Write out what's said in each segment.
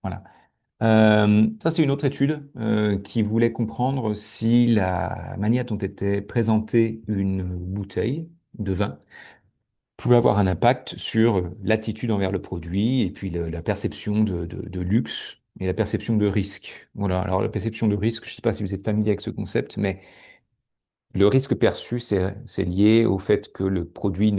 Voilà. Ça, c'est une autre étude qui voulait comprendre si la manière dont était présentée une bouteille de vin pouvait avoir un impact sur l'attitude envers le produit et puis la perception de luxe et la perception de risque. Voilà. Alors, la perception de risque, je ne sais pas si vous êtes familier avec ce concept, mais le risque perçu, c'est lié au fait que le produit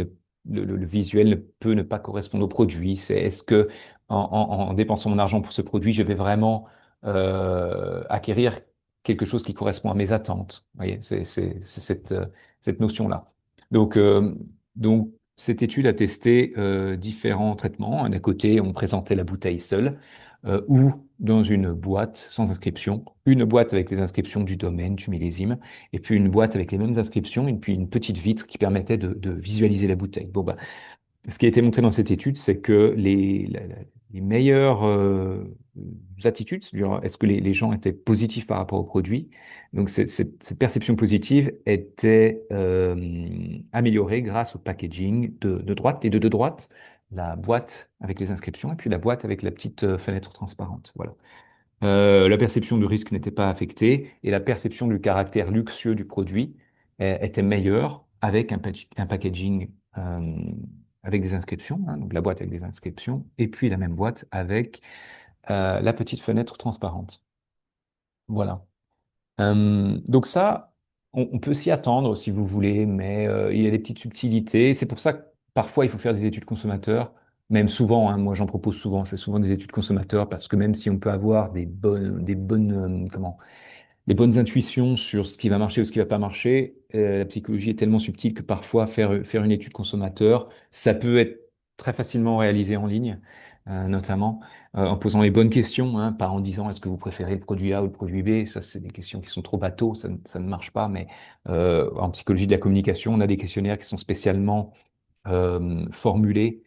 le visuel ne peut ne pas correspondre au produit. C'est est-ce que en dépensant mon argent pour ce produit, je vais vraiment acquérir quelque chose qui correspond à mes attentes. Vous voyez, c'est cette notion-là. Donc, euh, donc, cette étude a testé différents traitements. D'un côté, on présentait la bouteille seule ou dans une boîte sans inscription, une boîte avec les inscriptions du domaine, du millésime et puis une boîte avec les mêmes inscriptions, et puis une petite vitre qui permettait de visualiser la bouteille. Bon, bah, ce qui a été montré dans cette étude, c'est que les meilleures attitudes, c'est-à-dire est-ce que les gens étaient positifs par rapport au produit, donc cette perception positive était améliorée grâce au packaging de droite, les deux de droite, la boîte avec les inscriptions et puis la boîte avec la petite fenêtre transparente. Voilà. La perception de risque n'était pas affectée et la perception du caractère luxueux du produit était meilleure avec un packaging avec des inscriptions, hein, donc la boîte avec des inscriptions, et puis la même boîte avec la petite fenêtre transparente. Voilà. Donc ça, on peut s'y attendre si vous voulez, mais il y a des petites subtilités. C'est pour ça que parfois il faut faire des études consommateurs, même souvent, hein, moi j'en propose souvent, je fais souvent des études consommateurs parce que même si on peut avoir des bonnes intuitions sur ce qui va marcher ou ce qui va pas marcher, la psychologie est tellement subtile que parfois faire une étude consommateur, ça peut être très facilement réalisé en ligne, notamment en posant les bonnes questions, hein, pas en disant est-ce que vous préférez le produit A ou le produit B, ça c'est des questions qui sont trop bateaux, ça ne marche pas, mais en psychologie de la communication, on a des questionnaires qui sont spécialement formulés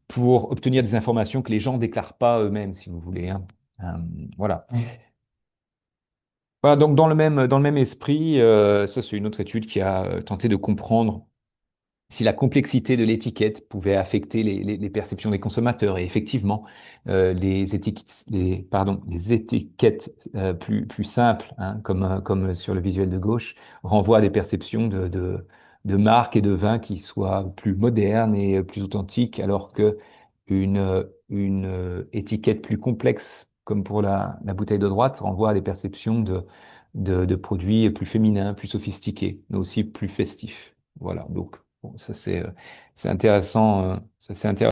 pour obtenir des informations que les gens ne déclarent pas eux-mêmes, si vous voulez, hein. Euh, voilà. Voilà, donc dans le même esprit, ça c'est une autre étude qui a tenté de comprendre si la complexité de l'étiquette pouvait affecter les perceptions des consommateurs. Et effectivement, les étiquettes plus simples, hein, comme sur le visuel de gauche, renvoient à des perceptions de marques et de vins qui soient plus modernes et plus authentiques, alors que une étiquette plus complexe, comme pour la bouteille de droite, renvoie à des perceptions de produits plus féminins, plus sophistiqués, mais aussi plus festifs. Voilà, donc bon, ça c'est intéressant, ça c'est intéressant.